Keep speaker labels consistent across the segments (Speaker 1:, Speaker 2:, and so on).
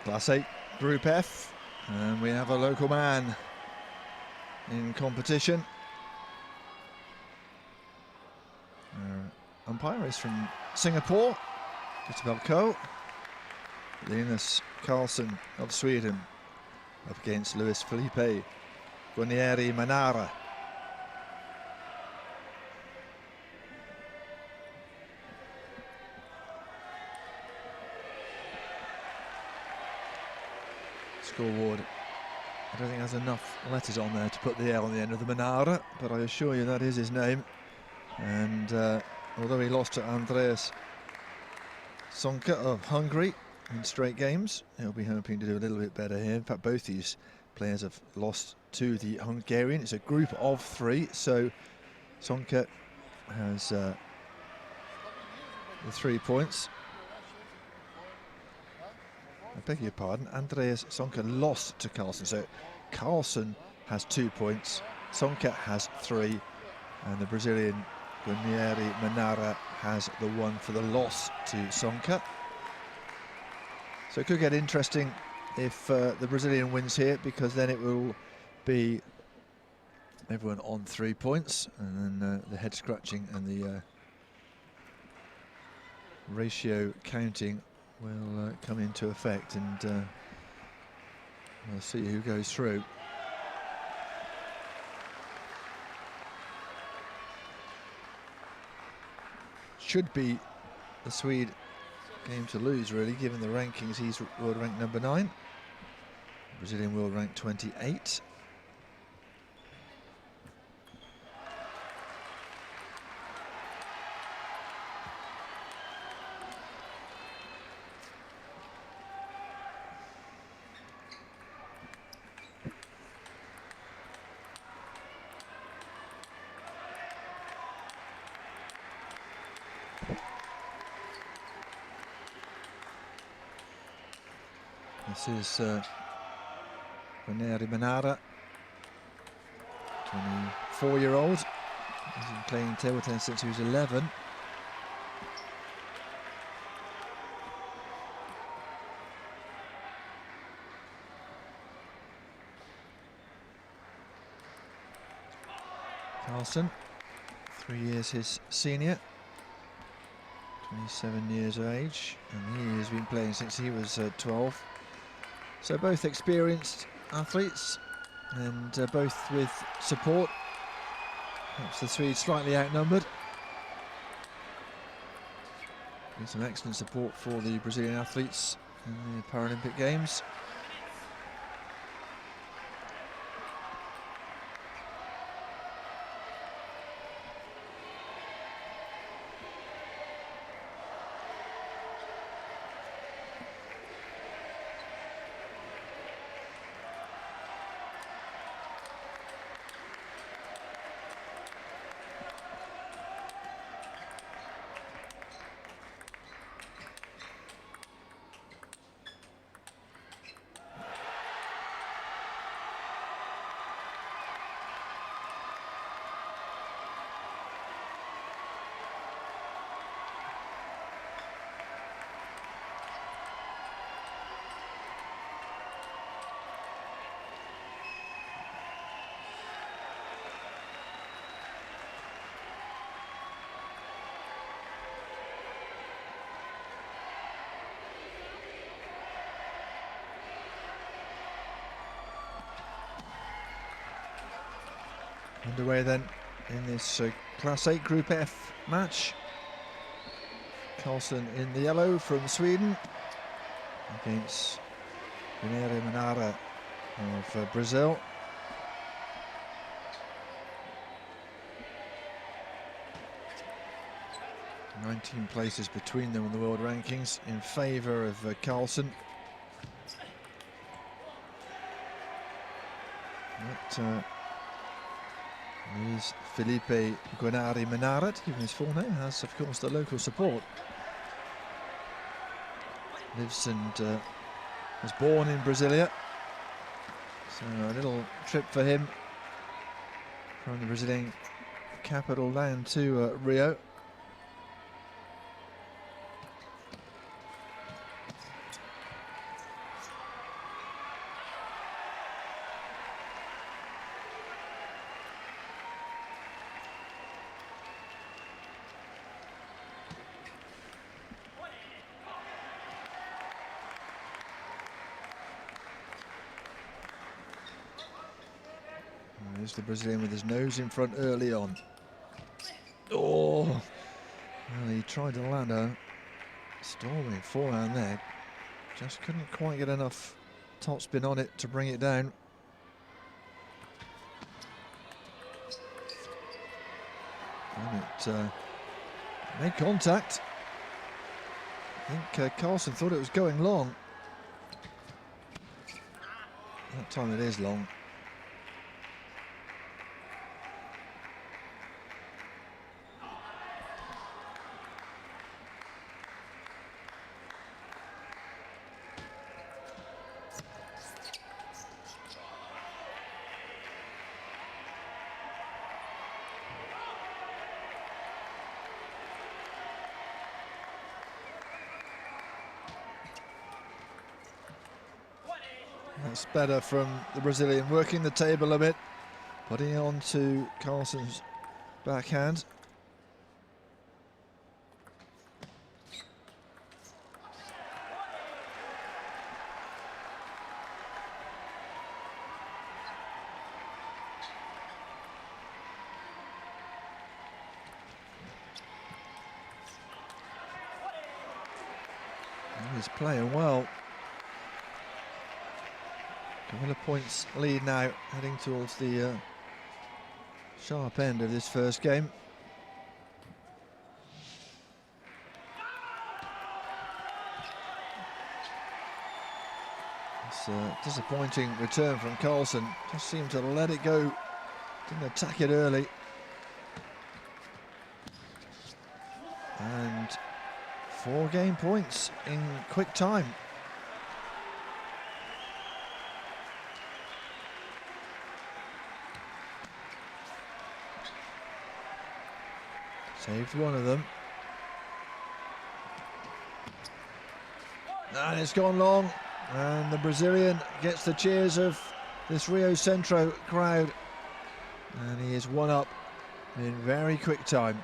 Speaker 1: Class 8 Group F, and we have a local man in competition. Our umpire is from Singapore, Isabel Ko. Linus KARLSSON of Sweden up against Filipe, GUARNIERI, MANARA. Scoreboard, I don't think has enough letters on there to put the L on the end of the MANARA, but I assure you that is his name. And although he lost to Andreas Sonka of Hungary in straight games, he'll be hoping to do a little bit better here. In fact, both these players have lost to the Hungarian. It's a group of 3, so Sonka has the 3 points. I beg your pardon, Andreas Sonka lost to KARLSSON, so KARLSSON has 2 points, Sonka has 3, and the Brazilian GUARNIERI MANARA has the 1 for the loss to Sonka. So it could get interesting if the Brazilian wins here, because then it will be everyone on 3 points, and then the head scratching and the ratio counting will come into effect, and we'll see who goes through. Should be the Swede game to lose, really, given the rankings. He's world ranked number 9, Brazilian world ranked 28. This is GUARNIERI MANARA, 24-year-old. He's been playing table tennis since he was 11. KARLSSON, 3 years his senior, 27 years of age, and he has been playing since he was 12. So both experienced athletes, and both with support. Perhaps the Swedes slightly outnumbered. With some excellent support for the Brazilian athletes in the Paralympic Games. Underway then in this Class 8 Group F match. KARLSSON in the yellow from Sweden against GUARNIERI MANARA of Brazil. "19 places between them in the world rankings in favour of KARLSSON. But is Filipe GUARNIERI MANARA, to give him his full name, has of course the local support. Lives and was born in Brasilia, so a little trip for him from the Brazilian capital down to Rio. Goes the Brazilian with his nose in front early on. Oh, well, he tried to land a storming forehand there. Just couldn't quite get enough topspin on it to bring it down. And it made contact. I think KARLSSON thought it was going long. That time it is long. That's better from the Brazilian, working the table a bit, putting it on to KARLSSON's backhand. And he's playing well. Couple of points lead now, heading towards the sharp end of this first game. It's a disappointing return from KARLSSON. Just seemed to let it go, didn't attack it early. And 4 game points in quick time. Saved one of them. And it's gone long. And the Brazilian gets the cheers of this Rio Centro crowd. And he is one up in very quick time.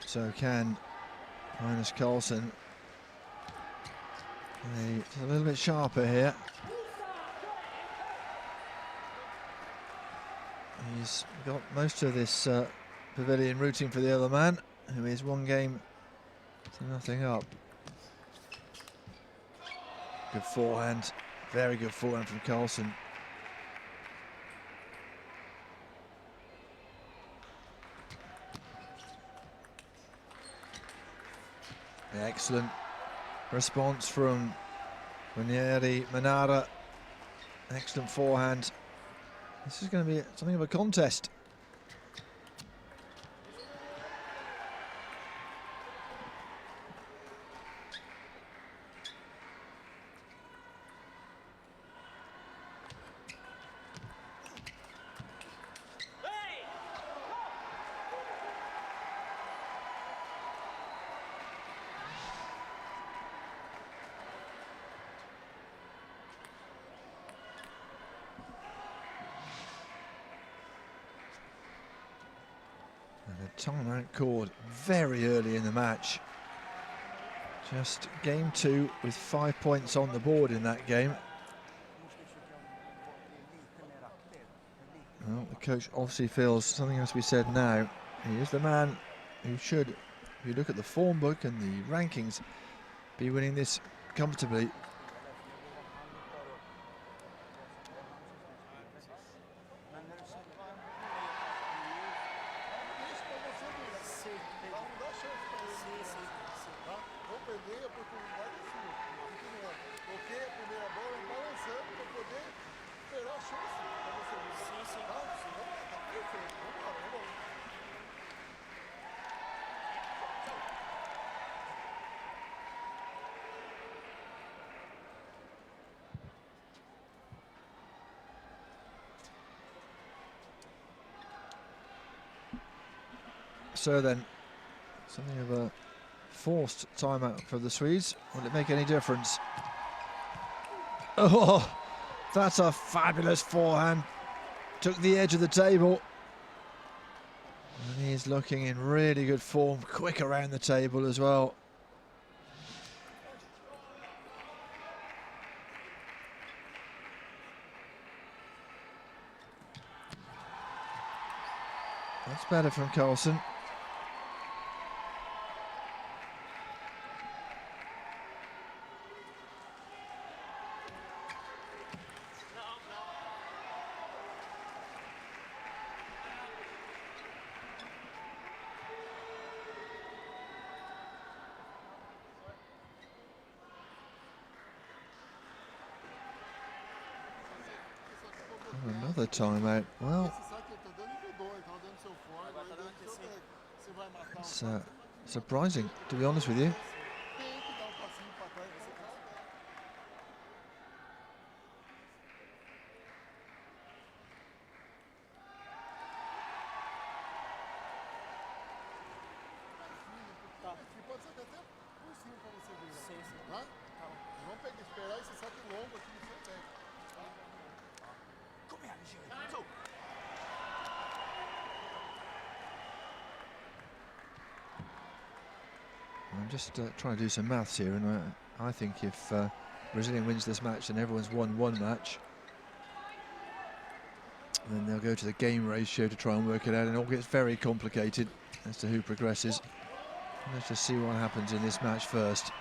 Speaker 1: So can Linus KARLSSON. It's a little bit sharper here. He's got most of this pavilion rooting for the other man, who is 1 game to nothing up. Good forehand, very good forehand from KARLSSON. Excellent response from GUARNIERI, MANARA. Excellent forehand. This is going to be something of a contest. Timeout called very early in the match. Just game 2 with 5 points on the board in that game. Well, the coach obviously feels something has to be said now. He is the man who should, if you look at the form book and the rankings, be winning this comfortably.
Speaker 2: perder a oportunidade assim, toquei a primeira bola balançando para poder esperar a chance para você ver. Sim, sim. Tá perfeito, vamos lá.
Speaker 1: So then, something of a forced timeout for the Swedes. Will it make any difference? Oh, that's a fabulous forehand. Took the edge of the table. And he's looking in really good form, quick around the table as well. That's better from KARLSSON. Another timeout. Well, it's surprising, to be honest with you. I'm just trying to do some maths here, and I think if Brazilian wins this match, then everyone's won one match. And then they'll go to the game ratio to try and work it out, and it all gets very complicated as to who progresses. Let's just see what happens in this match first.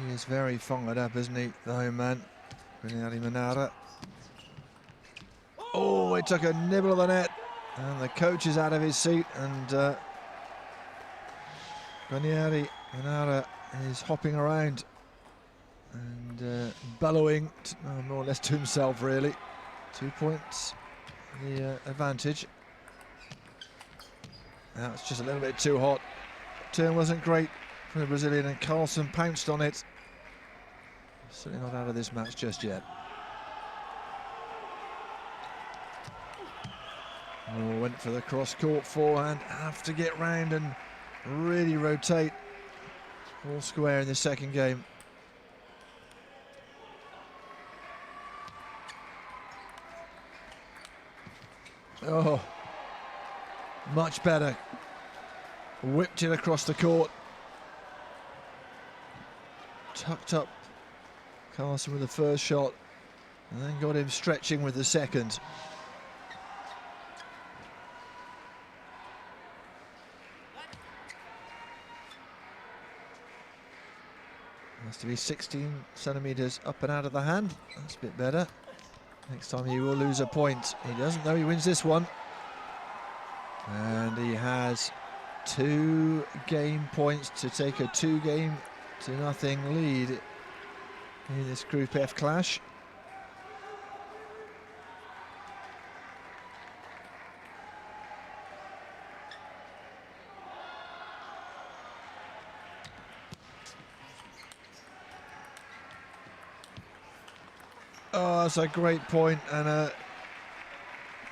Speaker 1: He is very fired up, isn't he, the home man, MANARA. Oh, he took a nibble of the net, and the coach is out of his seat, and MANARA is hopping around and bellowing, more or less to himself, really. 2 points, the advantage. That's just a little bit too hot. Turn wasn't great from the Brazilian, and KARLSSON pounced on it. Certainly not out of this match just yet. Oh, went for the cross-court forehand. Have to get round and really rotate. All square in the second game. Oh, much better. Whipped it across the court. Tucked up KARLSSON with the first shot, and then got him stretching with the second. Has to be 16 centimeters up and out of the hand. That's a bit better. Next time he will lose a point. He doesn't know he wins this one. And he has 2 game points to take a 2-0 lead in this Group F clash. Oh, that's a great point, and an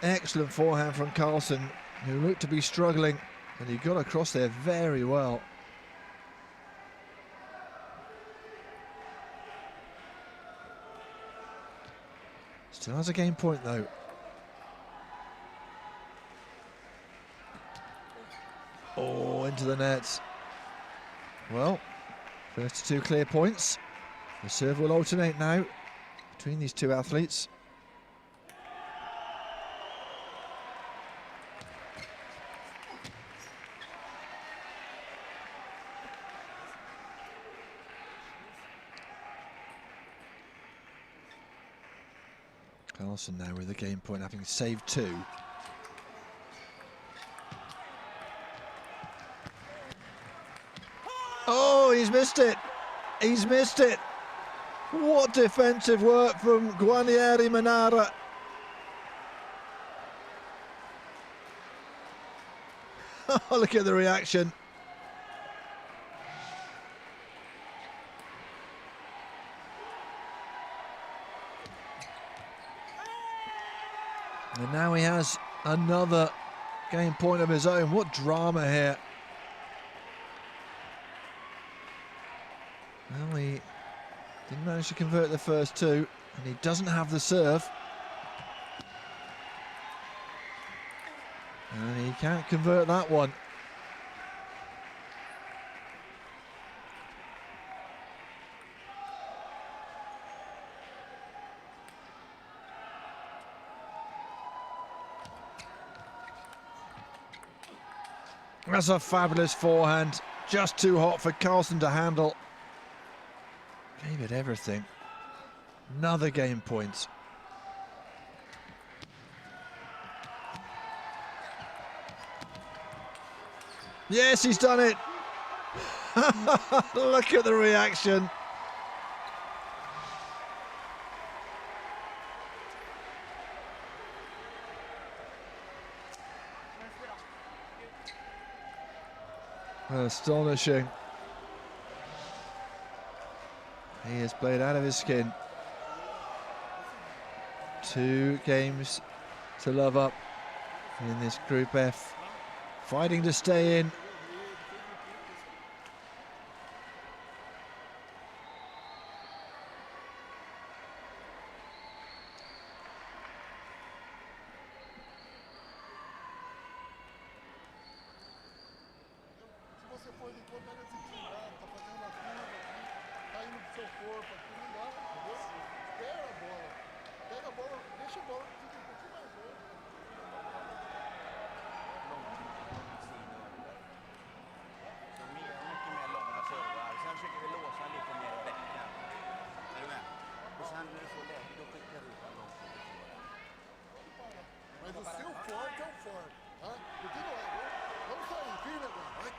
Speaker 1: excellent forehand from KARLSSON, who looked to be struggling, and he got across there very well. Still has a game point though. into the net. Well, first 2 clear points. The serve will alternate now between these 2 athletes. KARLSSON now with a game point, having saved 2. Oh, he's missed it. He's missed it. What defensive work from GUARNIERI MANARA. Look at the reaction. And now he has another game point of his own. What drama here. Well, he didn't manage to convert the first 2, and he doesn't have the serve. And he can't convert that one. That's a fabulous forehand. Just too hot for KARLSSON to handle. Gave it everything. Another game point. Yes, he's done it. Look at the reaction. Astonishing. He has played out of his skin. 2 games to love up in this Group F. Fighting to stay in.
Speaker 2: Se você for de conta, tá fazendo uma curva aqui, tá indo pro seu corpo aqui, não dá, entendeu? Espera a bola. Pega a bola, deixa a bola, fica um pouquinho mais longe. Mas o seu forte é o forte, tá? Continua, vamos sair, firme agora, vai.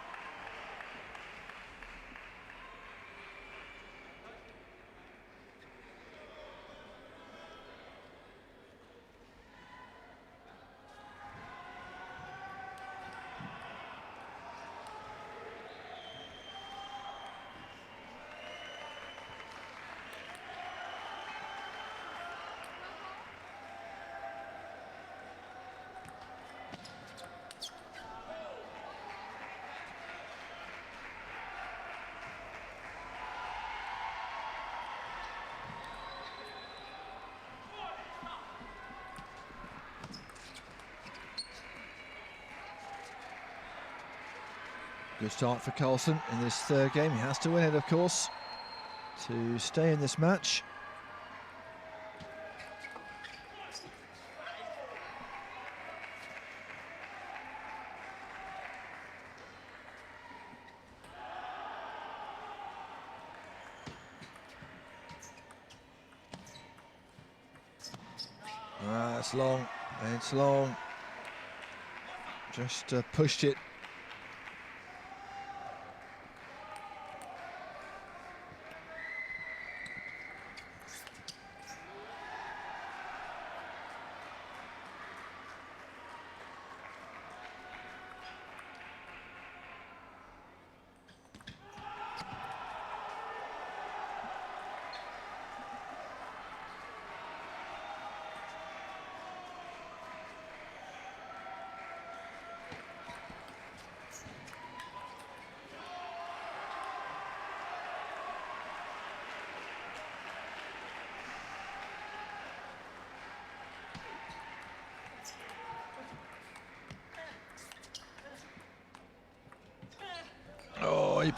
Speaker 1: Good start for KARLSSON in this 3rd game. He has to win it, of course, to stay in this match. It's long. It's long. Just pushed it.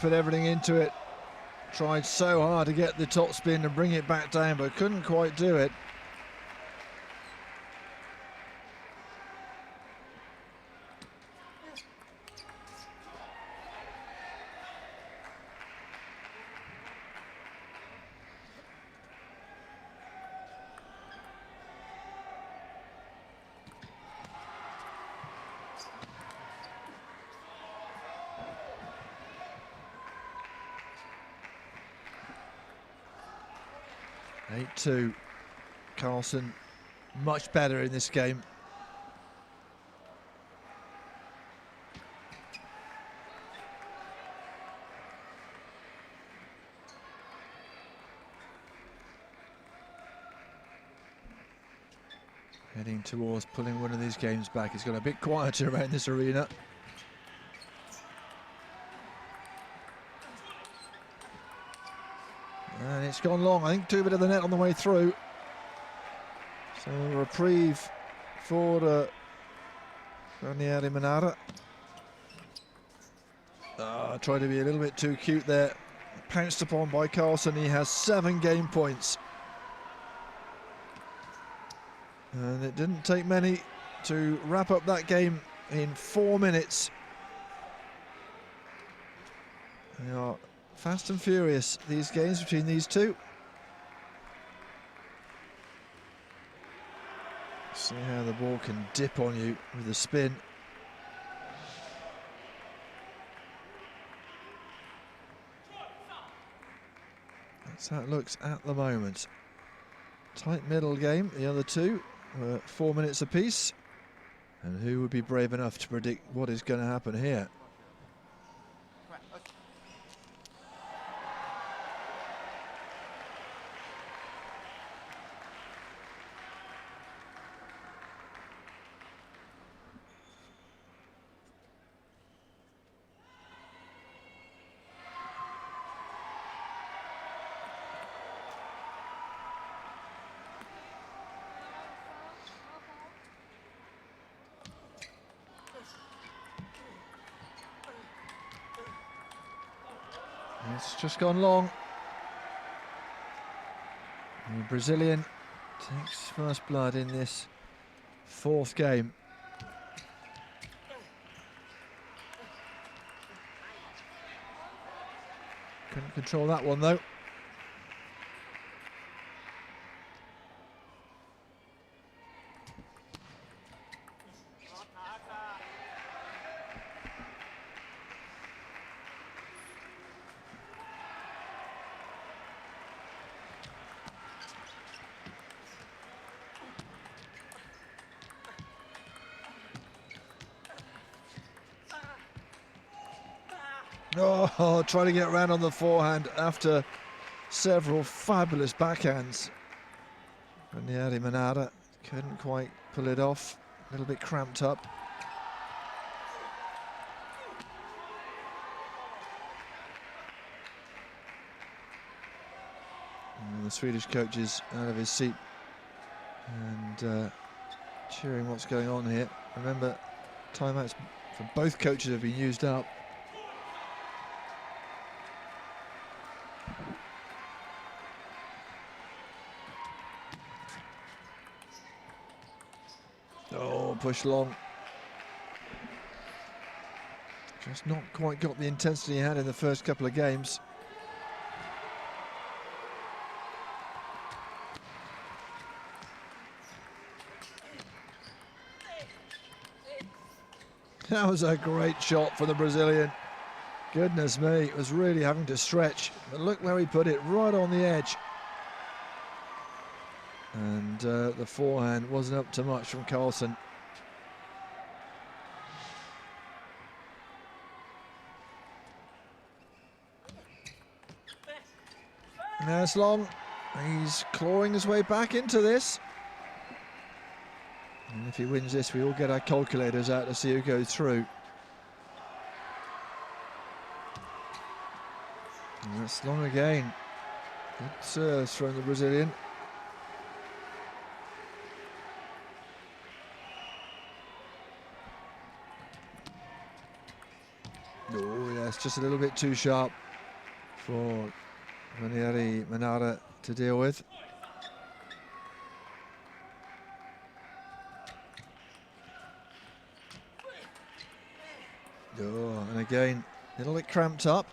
Speaker 1: put everything into it. Tried so hard to get the top spin and bring it back down, but couldn't quite do it. Eight-2. KARLSSON much better in this game. Heading towards pulling one of these games back. It's got a bit quieter around this arena. And it's gone long. I think too bit of the net on the way through. So a reprieve for GUARNIERI MANARA. Tried to be a little bit too cute there. Pounced upon by KARLSSON. He has 7 game points. And it didn't take many to wrap up that game in 4 minutes. They are fast and furious, these games between these two. See how the ball can dip on you with the spin. That's how it looks at the moment. Tight middle game, the other two were 4 minutes apiece. And who would be brave enough to predict what is going to happen here? It's just gone long. The Brazilian takes first blood in this 4th game. Couldn't control that one though. Oh, trying to get around on the forehand after several fabulous backhands. GUARNIERI MANARA couldn't quite pull it off, a little bit cramped up. And the Swedish coach is out of his seat and cheering what's going on here. Remember, timeouts for both coaches have been used up. Oh, push long. Just not quite got the intensity he had in the first couple of games. That was a great shot for the Brazilian. Goodness me, it was really having to stretch. But look where he put it, right on the edge. And the forehand wasn't up to much from KARLSSON. That's long. He's clawing his way back into this. And if he wins this, we all get our calculators out to see who goes through. And that's long again. Good serves from the Brazilian. Oh, That's just a little bit too sharp for Guarnieri MANARA to deal with. Oh, and again, a little bit cramped up.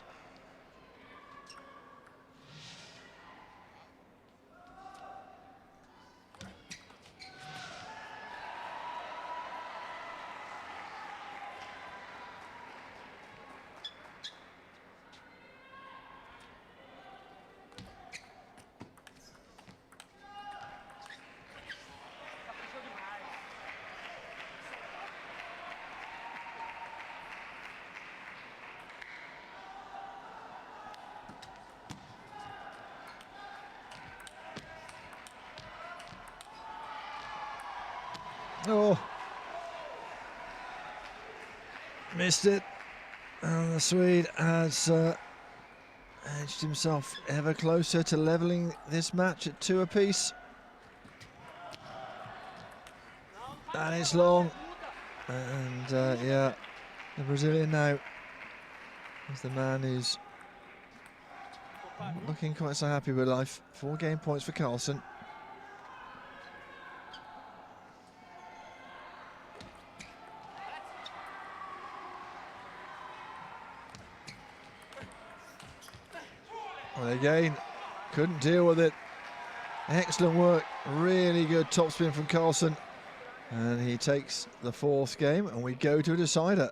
Speaker 1: Oh, missed it, and the Swede has edged himself ever closer to levelling this match at 2 apiece. And it's long, and yeah, the Brazilian now is the man who's not looking quite so happy with life. 4 game points for KARLSSON. Well, again, couldn't deal with it. Excellent work, really good topspin from KARLSSON. And he takes the 4th game, and we go to a decider.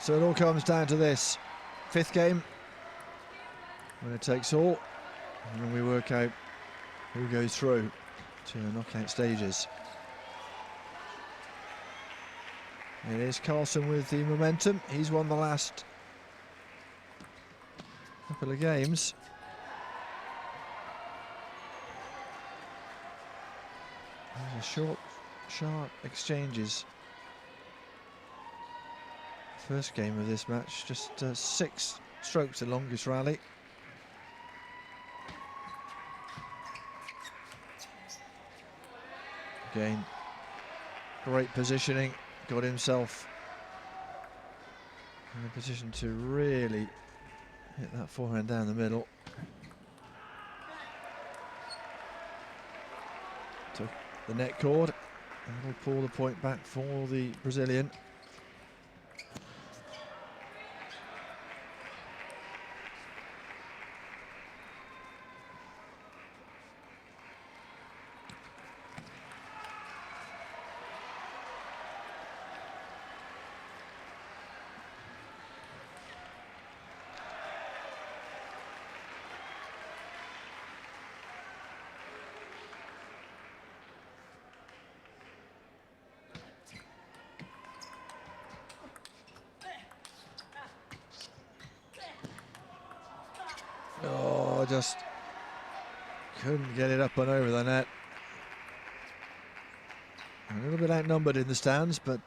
Speaker 1: So it all comes down to this 5th game, when it takes all, and then we work out who goes through to the knockout stages. It is KARLSSON with the momentum. He's won the last couple of games. These are short, sharp exchanges. First game of this match, just 6 strokes, the longest rally. Again, great positioning, got himself in a position to really hit that forehand down the middle. Took the net cord, and will pull the point back for the Brazilian. Oh, just couldn't get it up and over the net. A little bit outnumbered in the stands, but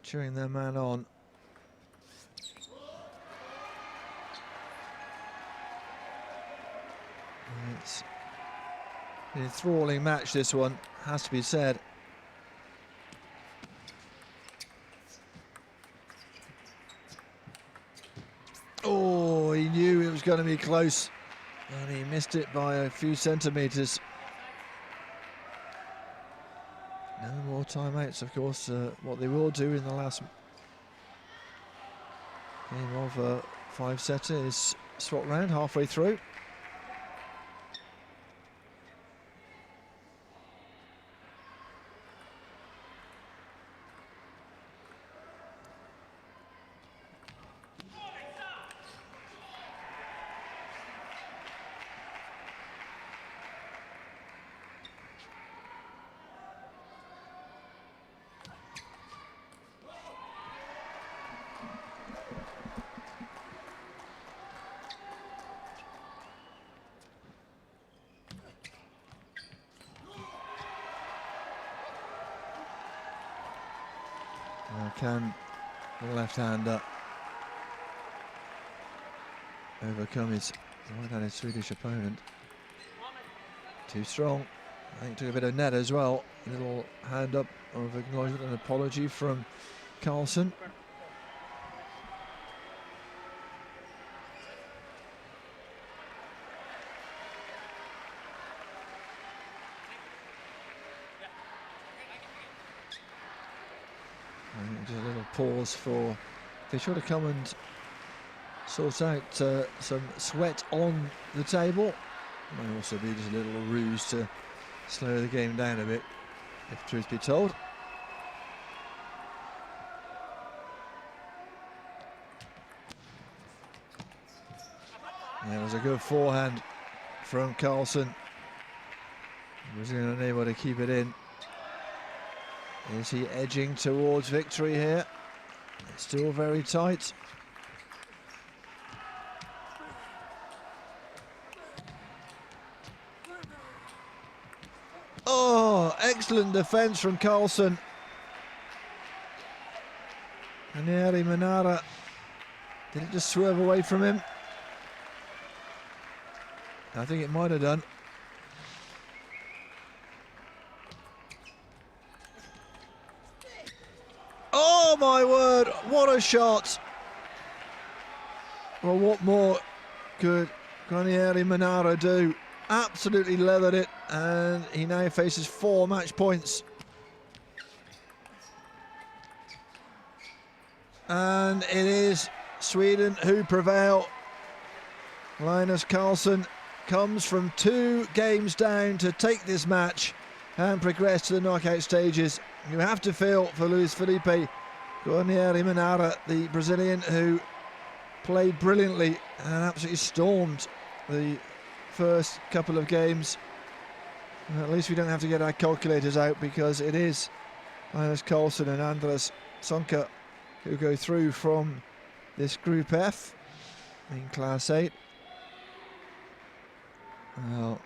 Speaker 1: cheering their man on. It's an enthralling match, this one, has to be said. Oh, he knew it was going to be close, and he missed it by a few centimetres. No more more timeouts, of course, what they will do in the last game of 5-setter is swap round halfway through. Can the left-hander overcome his right-handed Swedish opponent? Too strong. I think took a bit of net as well. A little hand up of acknowledgement and apology from KARLSSON. Just a little pause for they should have come and sort out some sweat on the table. Might also be just a little ruse to slow the game down a bit, if truth be told. Yeah, it was a good forehand from KARLSSON. Brazilian unable to keep it in. Is he edging towards victory here? It's still very tight. Oh, excellent defense from KARLSSON. GUARNIERI MANARA. Did it just swerve away from him? I think it might have done. Oh my word, what a shot. Well, what more could GUARNIERI MANARA do? Absolutely leathered it, and he now faces 4 match points. And it is Sweden who prevail. Linus KARLSSON comes from 2 games down to take this match and progress to the knockout stages. You have to feel for Filipe GUARNIERI MANARA, the Brazilian who played brilliantly and absolutely stormed the first couple of games. At least we don't have to get our calculators out, because it is Linus KARLSSON and Andres Sonka who go through from this Group F in Class 8. Well,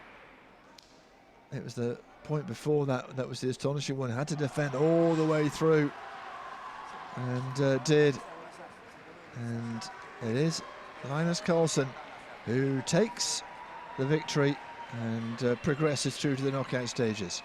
Speaker 1: it was the point before that was the astonishing one. Had to defend all the way through, and did. And it is Linus KARLSSON who takes the victory and progresses through to the knockout stages.